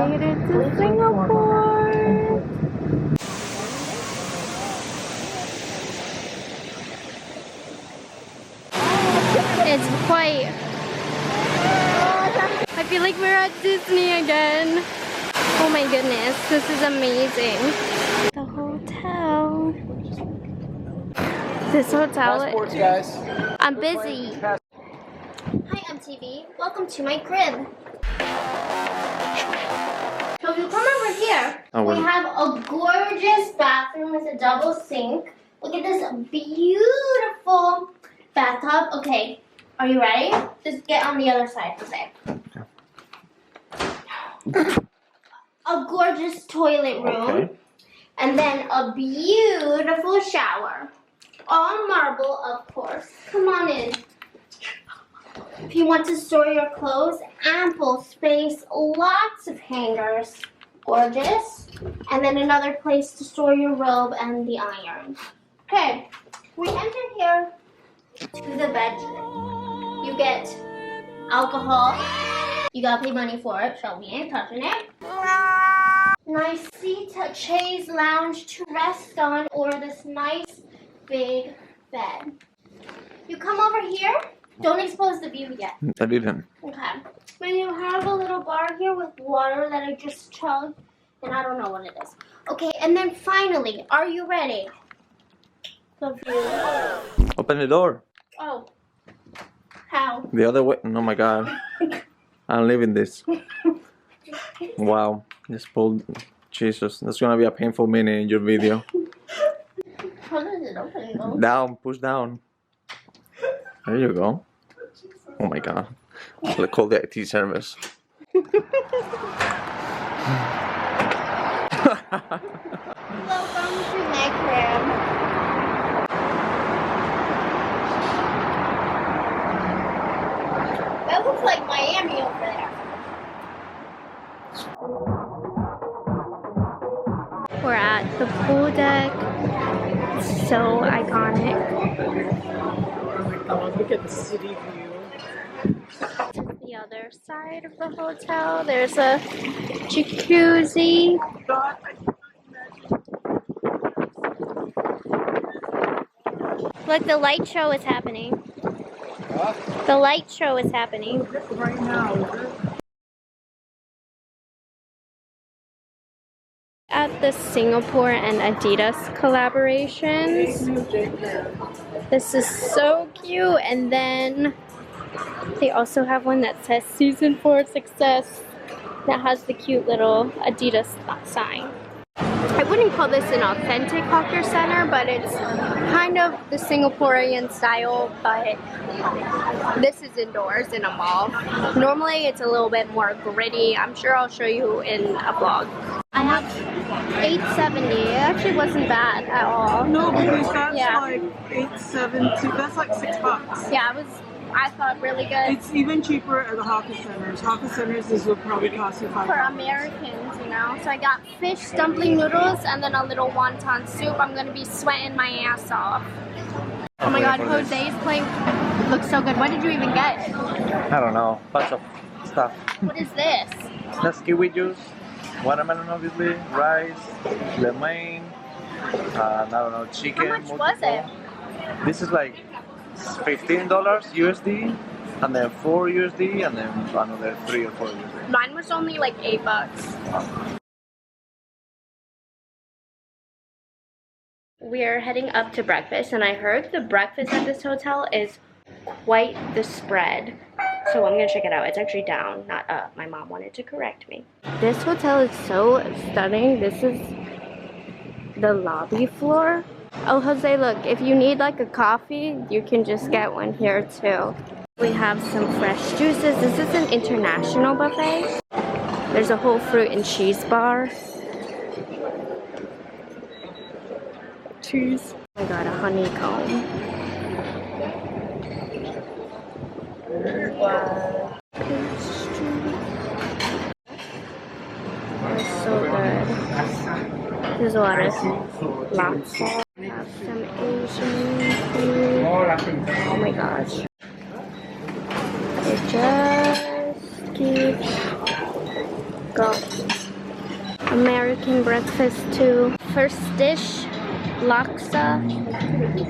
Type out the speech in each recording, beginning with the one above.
made it to Singapore. It's quite... I feel like we're at Disney again. Oh my goodness, this is amazing. The hotel. This hotel. Passports, guys. I'm busy. Hi, MTV. Welcome to my crib. So if you come over here, we have a gorgeous bathroom with a double sink. Look at this beautiful bathtub. Okay, are you ready? Just get on the other side, Jose. A gorgeous toilet room. Okay. And then a beautiful shower. All marble, of course. Come on in. If you want to store your clothes, ample space, lots of hangers. Gorgeous. And then another place to store your robe and the iron. Okay, we enter here to the bedroom. You get alcohol. You gotta pay money for it, so we ain't touching it. Nice seat, a chaise lounge to rest on, or this nice big bed. You come over here. Don't expose the view yet. I didn't. Okay. Then you have a little bar here with water that I just chugged, and I don't know what it is. Okay, and then finally, are you ready? The view. Open the door. Oh. How? The other way. Oh my god. I'm leaving this. Wow. Just pulled. Jesus. That's gonna be a painful minute in your video. How does it open though? Down. Push down. There you go. Oh my god. I'll call the IT service. Welcome to my crib. That looks like Miami over there. We're at the pool deck. It's so iconic. Look at the city view. The other side of the hotel, there's a jacuzzi. Look, the light show is happening. The light show is happening. Right now. At the Singapore and Adidas collaborations. This is so cute. And then they also have one that says Season 4 Success that has the cute little Adidas sign. I wouldn't call this an authentic hawker center, but it's kind of the Singaporean style, but this is indoors in a mall. Normally it's a little bit more gritty. I'm sure I'll show you in a vlog. I have $8.70. It actually wasn't bad at all. No, because that's like $8.70. That's like $6. Yeah, I thought really good. It's even cheaper at the hawker centers. Hawker centers, this will probably cost you $5. For Americans, you know. So I got fish dumpling noodles and then a little wonton soup. I'm gonna be sweating my ass off. Oh my god, Jose's plate looks so good. What did you even get? I don't know. Bunch of stuff. What is this? That's kiwi juice. Watermelon, obviously. Rice. Lemon. I don't know. Chicken. How much was it? This is like $15 USD, and then $4 USD, and then another $3 or $4 USD. Mine was only like $8. We're heading up to breakfast, and I heard the breakfast at this hotel is quite the spread. So I'm gonna check it out. It's actually down, not up. My mom wanted to correct me. This hotel is so stunning. This is the lobby floor. Oh, Jose, look, if you need like a coffee, you can just get one here too. We have some fresh juices. This is an international buffet. There's a whole fruit and cheese bar. Cheese. Oh my god, a honeycomb. Wow. It's so good. There's a lot of lobster. We have some Asian food. Oh my gosh. It just keeps going. making breakfast too. First dish, laksa,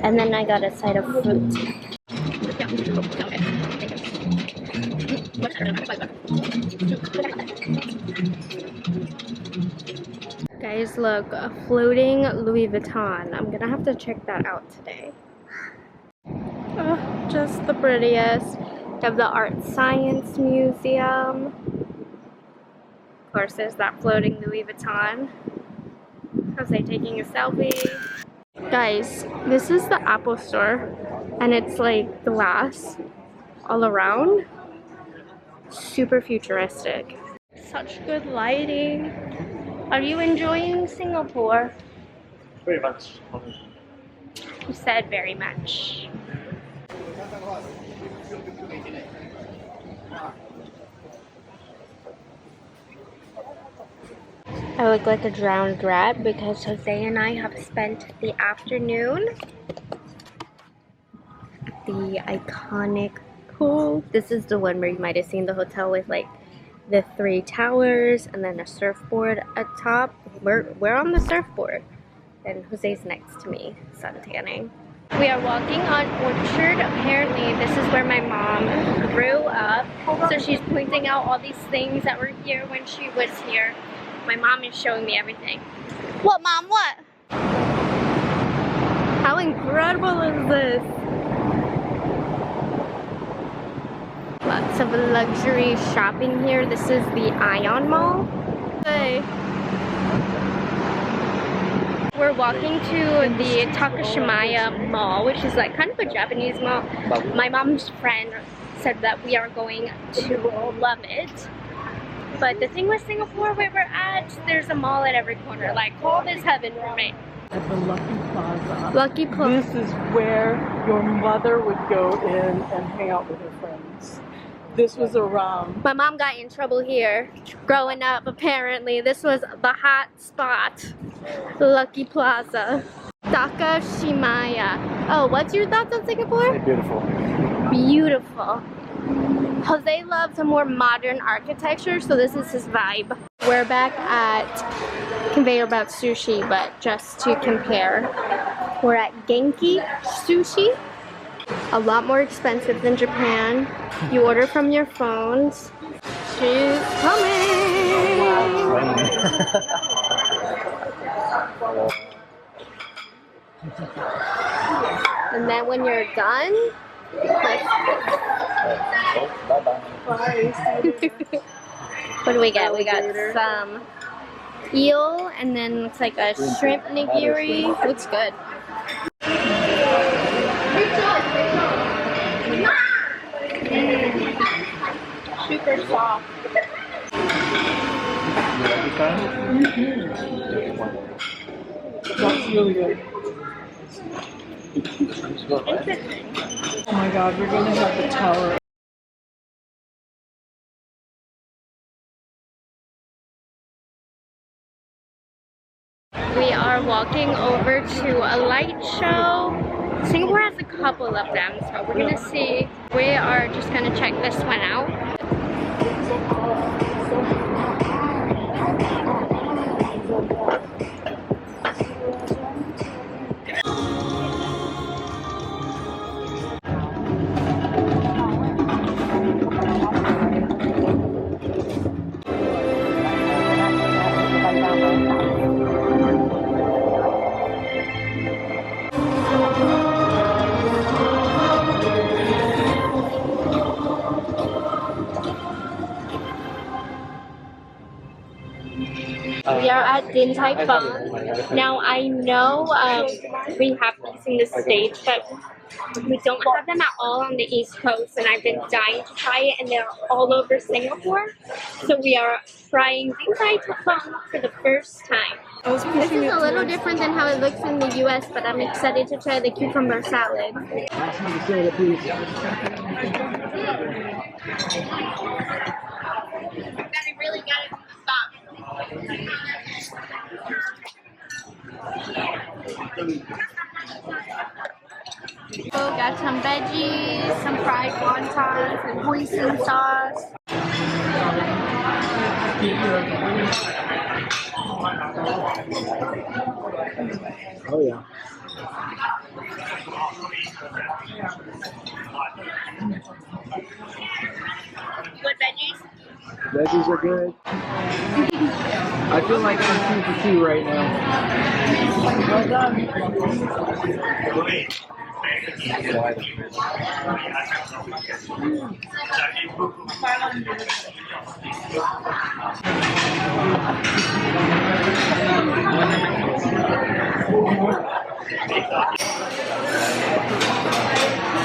and then I got a side of fruit. Guys, look, a floating Louis Vuitton. I'm gonna have to check that out today. Oh, just the prettiest. We have the Art Science Museum. Of course, there's that floating Louis Vuitton. Jose taking a selfie. Guys, this is the Apple store, and it's like glass all around. Super futuristic. Such good lighting. Are you enjoying Singapore? Very much. You said very much. I look like a drowned rat because Jose and I have spent the afternoon at the iconic pool. This is the one where you might have seen the hotel with like the 3 towers and then a surfboard at top. We're on the surfboard and Jose's next to me, sun tanning. We are walking on Orchard. Apparently this is where my mom grew up, so she's pointing out all these things that were here when she was here. My mom is showing me everything. What, Mom? What? How incredible is this? Lots of luxury shopping here. This is the Ion Mall. Hey. We're walking to the Takashimaya Mall, which is like kind of a Japanese mall. My mom's friend said that we are going to love it. But the thing with Singapore where we're at, there's a mall at every corner. Like, home is heaven for me. At the Lucky Plaza. Lucky Plaza. This is where your mother would go in and hang out with her friends. This was around. My mom got in trouble here growing up, apparently. This was the hot spot. Lucky Plaza. Takashimaya. Oh, what's your thoughts on Singapore? Beautiful. Beautiful. Jose loves a more modern architecture, so this is his vibe. We're back at Conveyor Belt Sushi, but just to compare, we're at Genki Sushi. A lot more expensive than Japan. You order from your phones. She's coming! And then when you're done, what do we get? We got some eel, and then looks like a shrimp nigiri. Looks good. Super soft. That's really good. Oh my god, we're gonna have the tower. We are walking over to a light show. Singapore has a couple of them, so we're gonna see. We are just gonna check this one out. We are at Din Tai Fung. Now I know we have these in the States, but we don't have them at all on the East Coast, and I've been dying to try it, and they're all over Singapore. So we are trying Din Tai Fung for the first time. This is a little different than how it looks in the US, but I'm excited to try the cucumber salad. Really gotta stop. Oh, got some veggies, some fried wontons, and hoisin sauce. Oh yeah. Good veggies? Veggies are good. I feel like I'm 2 for 2 right now. Well done.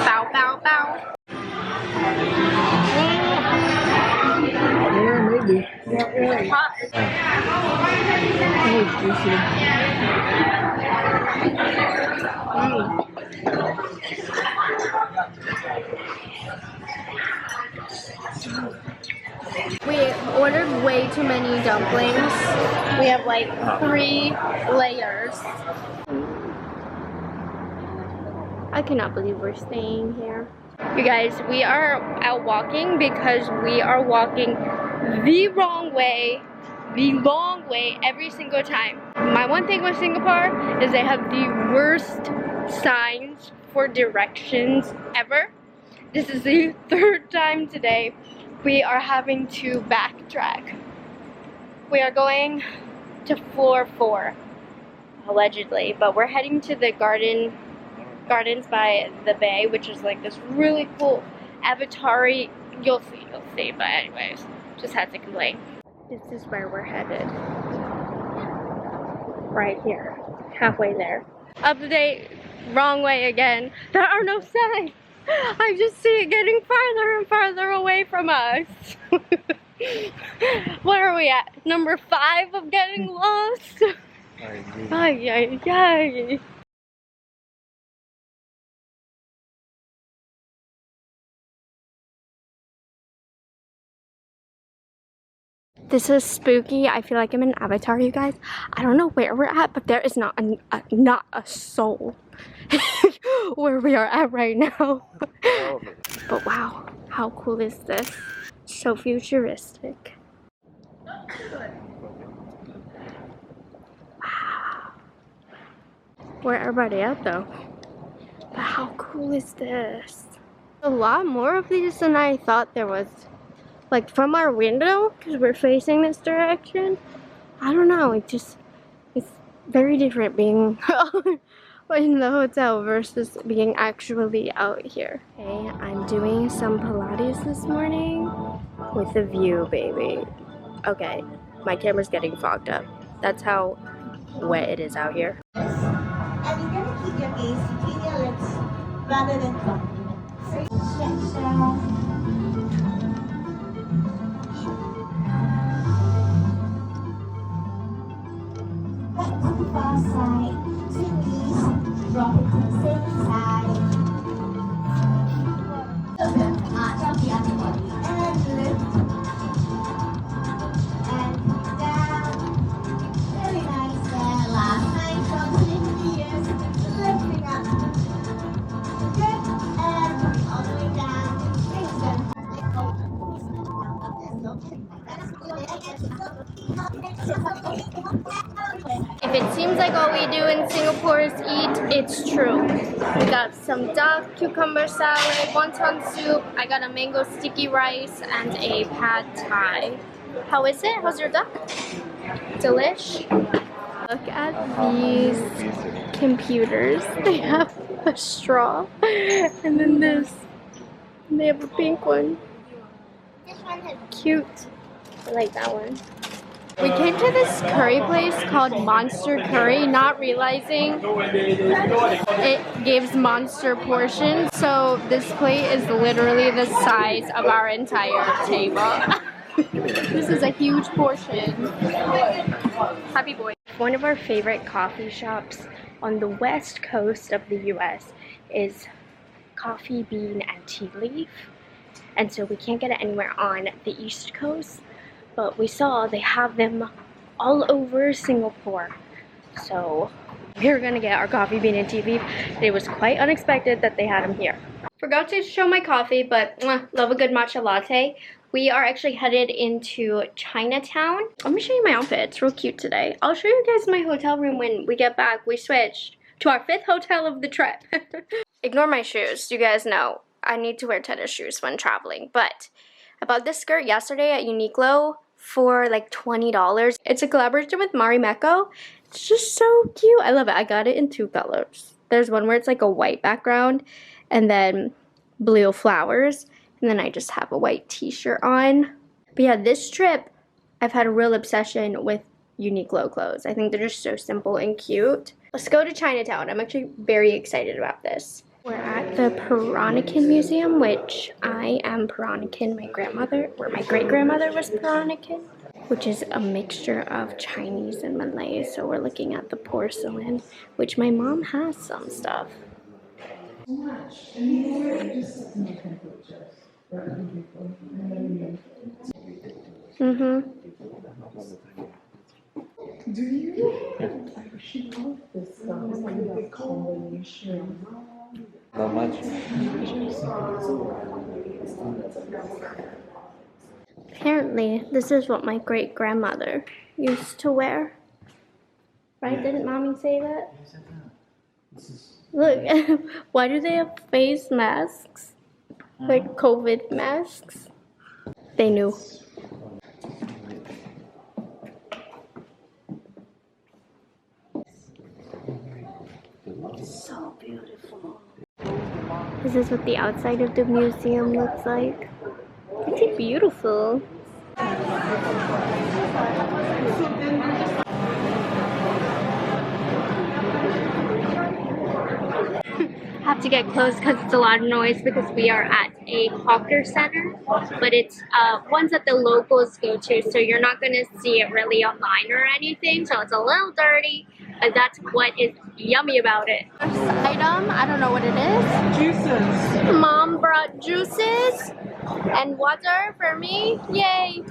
Bow, bow, bow. Yeah, maybe. Hot. We ordered way too many dumplings. We have like 3 layers. I cannot believe we're staying here. You guys, we are out walking because we are walking the wrong way, the long way every single time. My one thing with Singapore is they have the worst signs for directions ever. This is the 3rd time today we are having to backtrack. We are going to floor 4, allegedly, but we're heading to the gardens by the bay, which is like this really cool avatar-y. You'll see, but anyways, just had to complain. This is where we're headed. Right here, halfway there. Update, wrong way again. There are no signs. I just see it getting farther and farther away from us. Where are we at? Number 5 of getting lost? Ay, ay, ay. This is spooky. I feel like I'm in Avatar, you guys. I don't know where we're at, but there is not a soul where we are at right now. But wow, how cool is this? So futuristic. Wow. Where everybody at though? But how cool is this? A lot more of these than I thought there was. Like from our window, because we're facing this direction. I don't know, it's very different being in the hotel versus being actually out here. Okay, I'm doing some Pilates this morning with the view, baby. Okay, my camera's getting fogged up. That's how wet it is out here. And you're gonna keep your gaze between your lips rather than dropping. So stretch back to the far side. Swing knees, drop it to the same side. Drop the other body and lift. And down. Very nice there. Last night, dropping into the ears, lifting up. Good. And coming all the way down. Things done. If it seems like all we do in Singapore is eat, it's true. We got some duck, cucumber salad, wonton soup. I got a mango sticky rice and a pad thai. How is it? How's your duck? Delish. Look at these computers. They have a straw and then this. And they have a pink one. This one is cute. I like that one. We came to this curry place called Monster Curry, not realizing it gives monster portions. So this plate is literally the size of our entire table. This is a huge portion. Happy boy. One of our favorite coffee shops on the west coast of the US is Coffee Bean and Tea Leaf. And so we can't get it anywhere on the east coast. But we saw they have them all over Singapore. So we're gonna get our coffee bean and tea leaf. It was quite unexpected that they had them here. Forgot to show my coffee, but love a good matcha latte. We are actually headed into Chinatown. I'm gonna show you my outfit. It's real cute today. I'll show you guys my hotel room when we get back. We switched to our 5th hotel of the trip. Ignore my shoes. You guys know I need to wear tennis shoes when traveling. But I bought this skirt yesterday at Uniqlo for like $20. It's a collaboration with Marina. It's just so cute. I love it. I got it in 2 colors. There's one where it's like a white background and then blue flowers. And then I just have a white t-shirt on. But yeah, this trip, I've had a real obsession with Uniqlo clothes. I think they're just so simple and cute. Let's go to Chinatown. I'm actually very excited about this. We're at the Peranakan Museum, which I am Peranakan. My grandmother, or my great-grandmother was Peranakan, which is a mixture of Chinese and Malay. So we're looking at the porcelain, which my mom has some stuff. Do you? She loved this stuff. It's like a big combination. Not much. Apparently, this is what my great-grandmother used to wear. Right? Didn't Mommy say that? Look, why do they have face masks? Like COVID masks? They knew. So beautiful. This is what the outside of the museum looks like. Pretty beautiful. Have to get close because it's a lot of noise because we are at a hawker center, but it's ones that the locals go to, so you're not going to see it really online or anything, so it's a little dirty, but that's what is yummy about it. First item, I don't know what it is. Juices. Mom brought juices and water for me. Yay!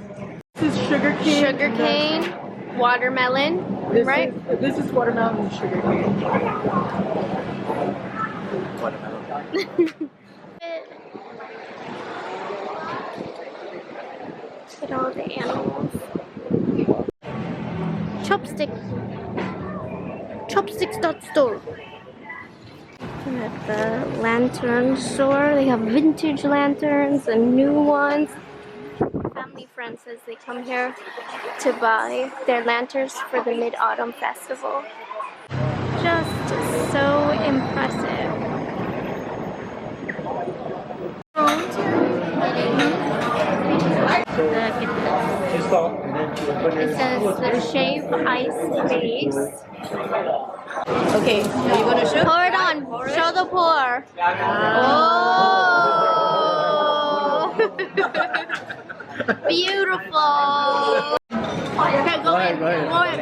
This is sugar cane. Sugar cane, watermelon, right? This is watermelon and sugar cane. Look at all the animals. Chopsticks.store. We're at the lantern store. They have vintage lanterns and new ones. Family friends says they come here to buy their lanterns for the Mid-Autumn Festival. Just so impressive. Look at this. It says the Shave Ice Base. Okay, are you gonna show? Pour it on. Show the pour. Oh! Beautiful. Okay, go ahead. Go ahead.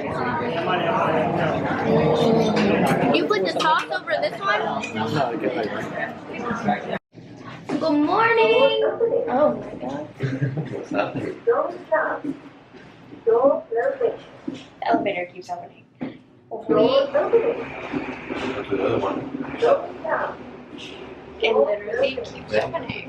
You put the sauce over this one? No, get like Good morning. Oh my god. Don't stop. Door open. The elevator keeps opening. Door open. Don't stop. It literally keeps opening.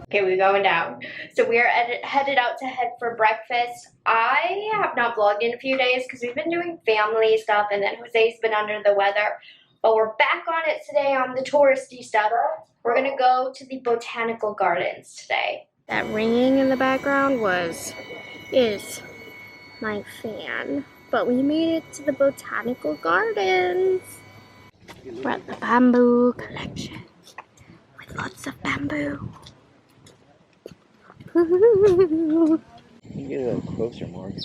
Okay, we're going down. So we are headed out to head for breakfast. I have not vlogged in a few days because we've been doing family stuff and then Jose's been under the weather. But we're back on it today on the touristy stuff. We're gonna go to the botanical gardens today. That ringing in the background is my fan. But we made it to the botanical gardens. We're at the bamboo collection with lots of bamboo. You can get a little closer, Morgan.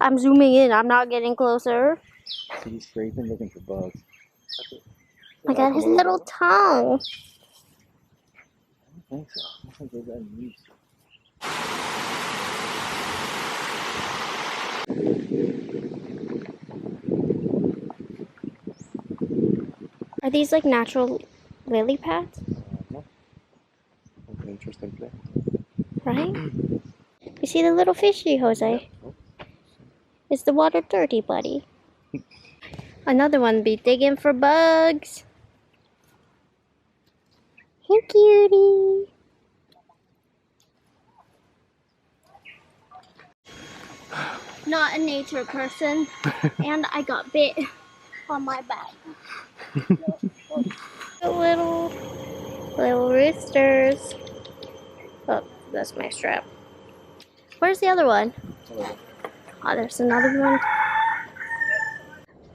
I'm zooming in. I'm not getting closer. He's scraping, looking for bugs. I got his little tongue. I don't think so. I don't think they've got any use. Are these like natural lily pads? No. That's an interesting thing. Right? You see the little fishy, Jose? Is the water dirty, buddy? Another one be digging for bugs. Hey, cutie. Not a nature person, and I got bit on my back. The little roosters. Oh, that's my strap. Where's the other one? Oh, there's another one.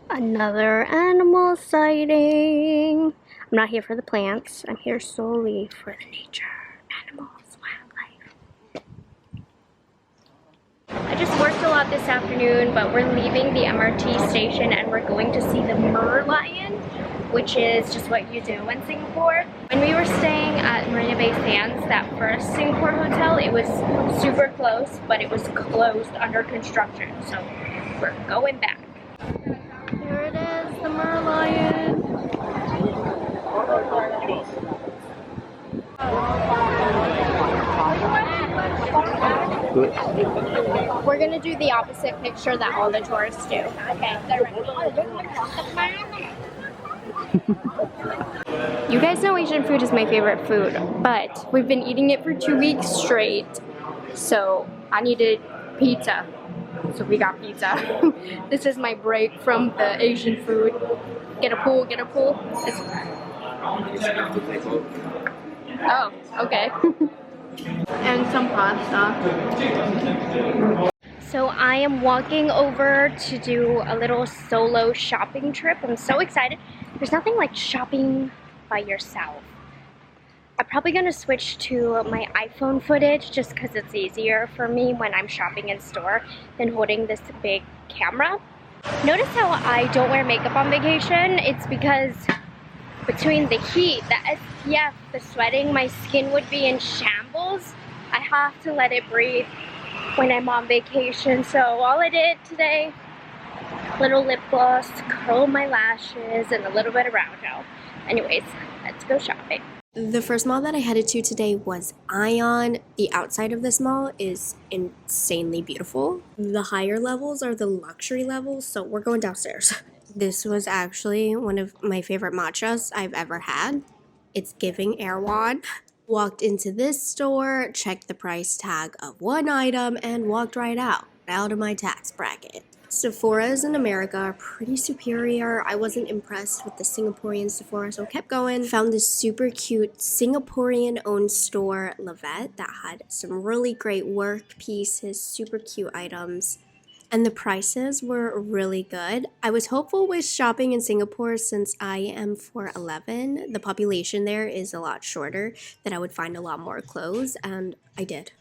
Another animal sighting. I'm not here for the plants. I'm here solely for the nature, animals, wildlife. I just worked a lot this afternoon, but we're leaving the MRT station and we're going to see the merlion, which is just what you do in Singapore. When we were staying at Marina Bay Sands, that first Singapore hotel, it was super close, but it was closed under construction. So we're going back. Here it is, the merlion. Good. We're gonna do the opposite picture that all the tourists do. Okay, they're ready. You guys know Asian food is my favorite food, but we've been eating it for 2 weeks straight, so I needed pizza. So we got pizza. This is my break from the Asian food. Get a pool, get a pool. Oh, okay. And some pasta. So I am walking over to do a little solo shopping trip. I'm so excited. There's nothing like shopping by yourself. I'm probably gonna switch to my iPhone footage just because it's easier for me when I'm shopping in store than holding this big camera. Notice how I don't wear makeup on vacation? It's because between the heat, the SPF, the sweating, my skin would be in shambles. I have to let it breathe when I'm on vacation. So all I did today, little lip gloss, curl my lashes, and a little bit of brow gel. Anyways, let's go shopping. The first mall that I headed to today was Ion. The outside of this mall is insanely beautiful. The higher levels are the luxury levels, so we're going downstairs. This was actually one of my favorite matchas I've ever had. It's giving Erewhon. Walked into this store, checked the price tag of one item, and walked right out of my tax bracket. Sephora's in America are pretty superior. I wasn't impressed with the Singaporean Sephora, so I kept going. Found this super cute Singaporean-owned store, Lavette, that had some really great work pieces, super cute items. And the prices were really good. I was hopeful with shopping in Singapore since I am 4'11". The population there is a lot shorter, that I would find a lot more clothes, and I did.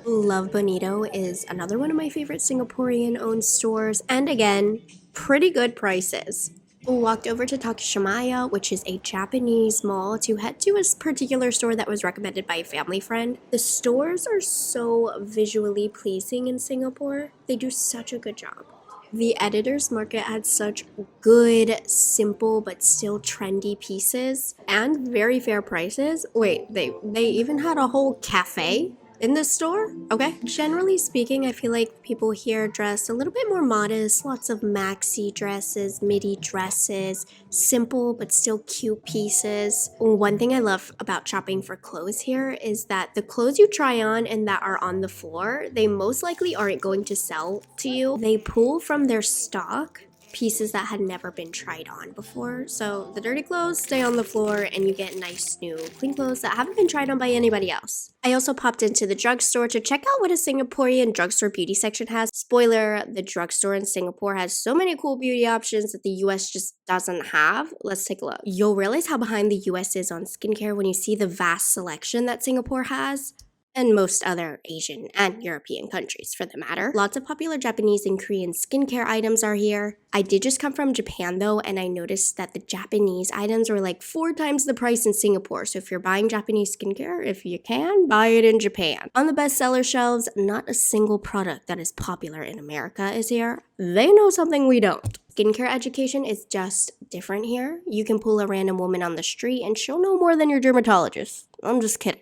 Love Bonito is another one of my favorite Singaporean-owned stores, and again, pretty good prices. Walked over to Takashimaya, which is a Japanese mall, to head to a particular store that was recommended by a family friend. The stores are so visually pleasing in Singapore. They do such a good job. The Editor's Market had such good, simple, but still trendy pieces and very fair prices. Wait, they even had a whole cafe in this store? Okay. Generally speaking, I feel like people here dress a little bit more modest. Lots of maxi dresses, midi dresses, simple but still cute pieces. One thing I love about shopping for clothes here is that the clothes you try on and that are on the floor, they most likely aren't going to sell to you. They pull from their stock pieces that had never been tried on before. So the dirty clothes stay on the floor and you get nice new clean clothes that haven't been tried on by anybody else. I also popped into the drugstore to check out what a Singaporean drugstore beauty section has. Spoiler, the drugstore in Singapore has so many cool beauty options that the US just doesn't have. Let's take a look. You'll realize how behind the US is on skincare when you see the vast selection that Singapore has. And most other Asian and European countries for the matter. Lots of popular Japanese and Korean skincare items are here. I did just come from Japan though, and I noticed that the Japanese items were like 4 times the price in Singapore. So if you're buying Japanese skincare, if you can, buy it in Japan. On the bestseller shelves, not a single product that is popular in America is here. They know something we don't. Skincare education is just different here. You can pull a random woman on the street and she'll know more than your dermatologist. I'm just kidding.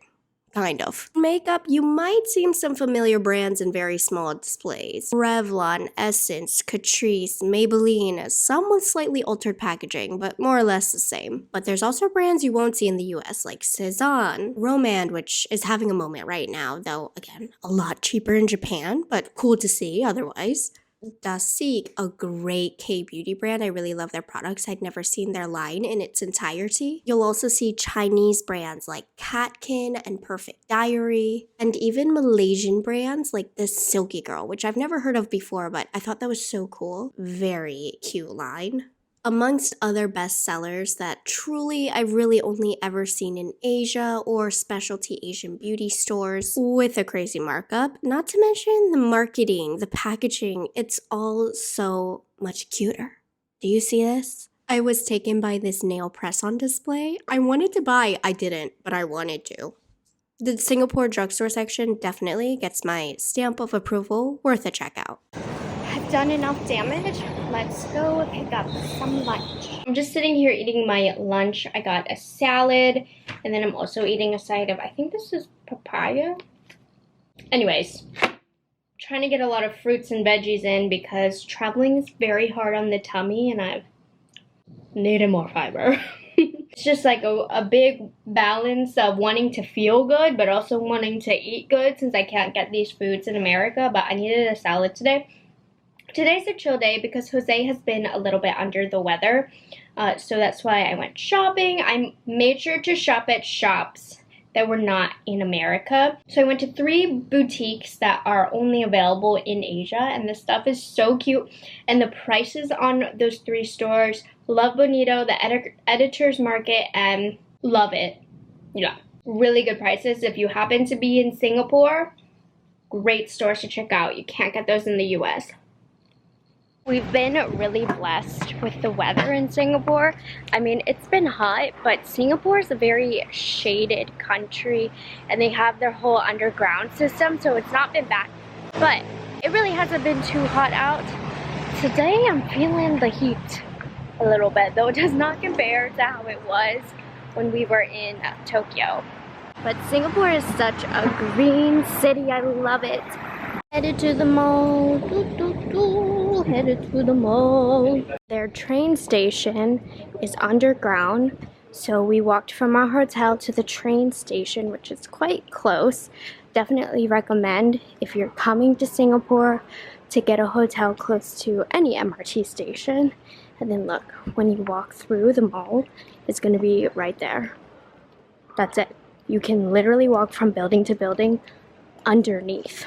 Kind of. Makeup, you might see some familiar brands in very small displays. Revlon, Essence, Catrice, Maybelline, some with slightly altered packaging, but more or less the same. But there's also brands you won't see in the US like Cezanne, Romand, which is having a moment right now, though again, a lot cheaper in Japan, but cool to see otherwise. Dasik, a great K-beauty brand. I really love their products. I'd never seen their line in its entirety. You'll also see Chinese brands like Catkin and Perfect Diary, and even Malaysian brands like this Silky Girl, which I've never heard of before, but I thought that was so cool. Very cute line. Amongst other bestsellers that truly I've really only ever seen in Asia or specialty Asian beauty stores with a crazy markup, not to mention the marketing, the packaging, it's all so much cuter. Do you see this? I was taken by this nail press on display. I wanted to buy, I didn't, but I wanted to. The Singapore drugstore section definitely gets my stamp of approval, worth a check out. I've done enough damage. Let's go pick up some lunch. I'm just sitting here eating my lunch. I got a salad, and then I'm also eating a side of, I think this is papaya. Anyways, trying to get a lot of fruits and veggies in because traveling is very hard on the tummy, and I've needed more fiber. It's just like a big balance of wanting to feel good, but also wanting to eat good since I can't get these foods in America, but I needed a salad today. Today's a chill day because Jose has been a little bit under the weather, so that's why I went shopping. I made sure to shop at shops that were not in America. So I went to 3 boutiques that are only available in Asia, and the stuff is so cute. And the prices on those 3 stores, love Bonito, the Editor's Market, and love it. Yeah, really good prices. If you happen to be in Singapore, great stores to check out. You can't get those in the US. We've been really blessed with the weather in Singapore. I mean, it's been hot, but Singapore is a very shaded country, and they have their whole underground system, so it's not been bad. But it really hasn't been too hot out. Today, I'm feeling the heat a little bit, though it does not compare to how it was when we were in Tokyo. But Singapore is such a green city. I love it. Headed to the mall. Headed to the mall. Their train station is underground, so we walked from our hotel to the train station, which is quite close. Definitely recommend if you're coming to Singapore to get a hotel close to any MRT station. And then look, when you walk through the mall, it's going to be right there. That's it. You can literally walk from building to building underneath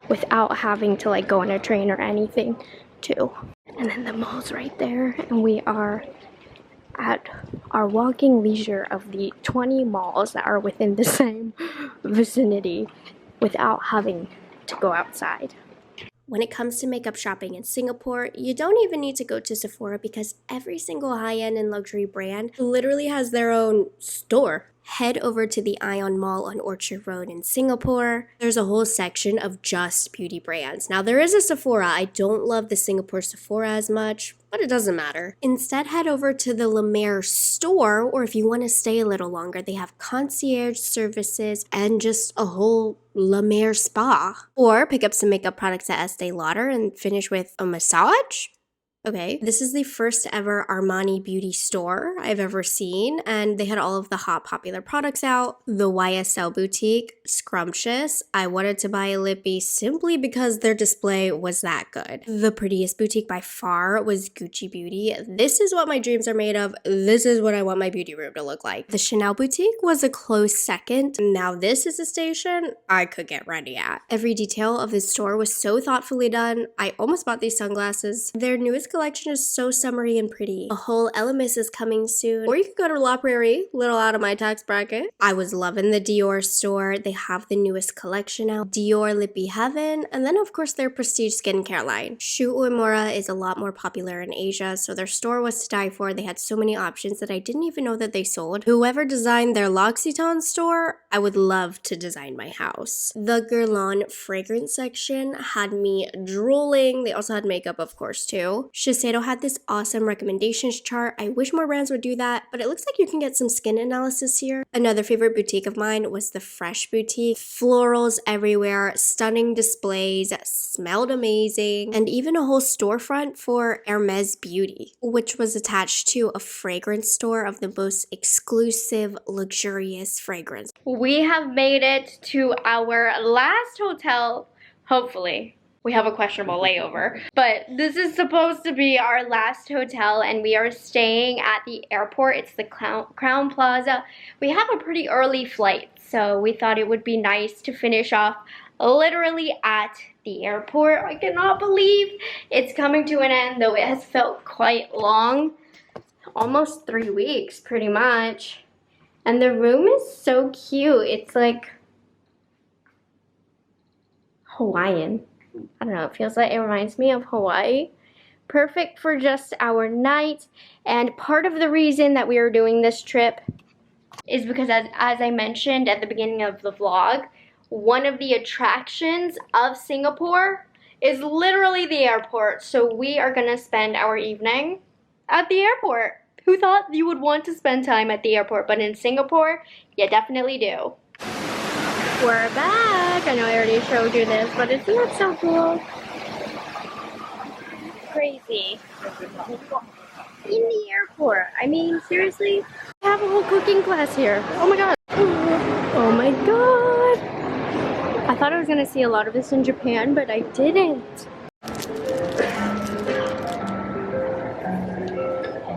without having to like go on a train or anything too. And then the mall's right there, and we are at our walking leisure of the 20 malls that are within the same vicinity without having to go outside. When it comes to makeup shopping in Singapore, you don't even need to go to Sephora because every single high-end and luxury brand literally has their own store. Head over to the Ion Mall on Orchard Road in Singapore. There's a whole section of just beauty brands. Now, there is a Sephora. I don't love the Singapore Sephora as much, but it doesn't matter. Instead, head over to the La Mer store, or if you want to stay a little longer, they have concierge services and just a whole La Mer spa. Or pick up some makeup products at Estee Lauder and finish with a massage. Okay, this is the first ever Armani beauty store I've ever seen, and they had all of the hot popular products out. The YSL boutique, scrumptious. I wanted to buy a lippy simply because their display was that good. The prettiest boutique by far was Gucci Beauty. This is what my dreams are made of. This is what I want my beauty room to look like. The Chanel boutique was a close second. Now this is a station I could get ready at. Every detail of this store was so thoughtfully done. I almost bought these sunglasses. Their newest collection is so summery and pretty. A whole Elemis is coming soon. Or you could go to La Prairie, little out of my tax bracket. I was loving the Dior store. They have the newest collection out. Dior Lippy Heaven. And then of course their prestige skincare line. Shu Uemura is a lot more popular in Asia, so their store was to die for. They had so many options that I didn't even know that they sold. Whoever designed their L'Occitane store, I would love to design my house. The Guerlain fragrance section had me drooling. They also had makeup, of course, too. Shiseido had this awesome recommendations chart. I wish more brands would do that, but it looks like you can get some skin analysis here. Another favorite boutique of mine was the Fresh Boutique. Florals everywhere, stunning displays, smelled amazing, and even a whole storefront for Hermes Beauty, which was attached to a fragrance store of the most exclusive, luxurious fragrance. We have made it to our last hotel, hopefully. We have a questionable layover, but this is supposed to be our last hotel, and we are staying at the airport. It's the Crown Plaza. We have a pretty early flight, so we thought it would be nice to finish off literally at the airport. I cannot believe it's coming to an end, though it has felt quite long. Almost 3 weeks, pretty much. And the room is so cute. It's like Hawaiian. I don't know, it feels like it reminds me of Hawaii. Perfect for just our night. And part of the reason that we are doing this trip is because as I mentioned at the beginning of the vlog, one of the attractions of Singapore is literally the airport. So we are gonna spend our evening at the airport. Who thought you would want to spend time at the airport? But in Singapore, you definitely do. We're back. I know I already showed you this, but isn't that so cool? Crazy. In the airport. I mean, seriously? I have a whole cooking class here. Oh my god. Oh my god. I thought I was gonna see a lot of this in Japan, but I didn't.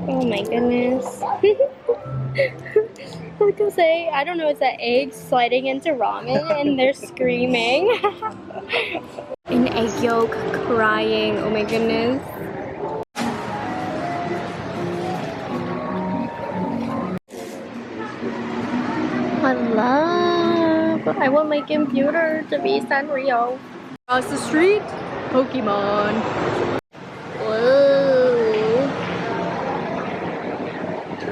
Oh my goodness. Like I say, I don't know, it's that egg sliding into ramen and they're screaming. An egg yolk crying, oh my goodness. I want my computer to be Sanrio. Across the street, Pokemon. Whoa.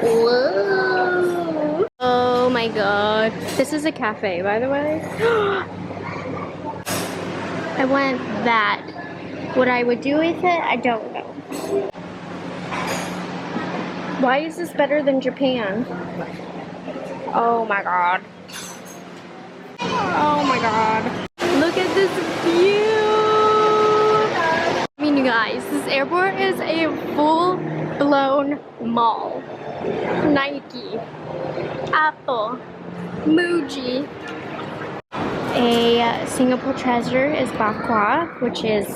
Whoa. Oh my god. This is a cafe, by the way. I want that. What I would do with it, I don't know. Why is this better than Japan? Oh my god. Oh my god. Look at this view! I mean, you guys, this airport is a full-blown mall. Nike, Apple, Muji. A Singapore treasure is bak kwa, which is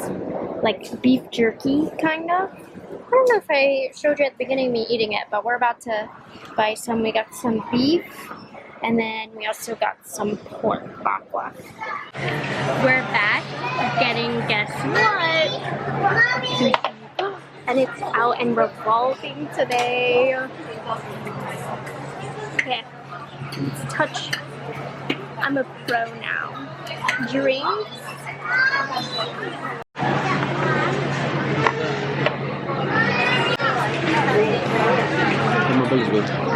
like beef jerky, kind of. I don't know if I showed you at the beginning of me eating it, but we're about to buy some. We got some beef, and then we also got some pork bak kwa. We're back getting, guess what? And it's out and revolving today. Okay, let's touch. I'm a pro now. Drinks. My belly's good.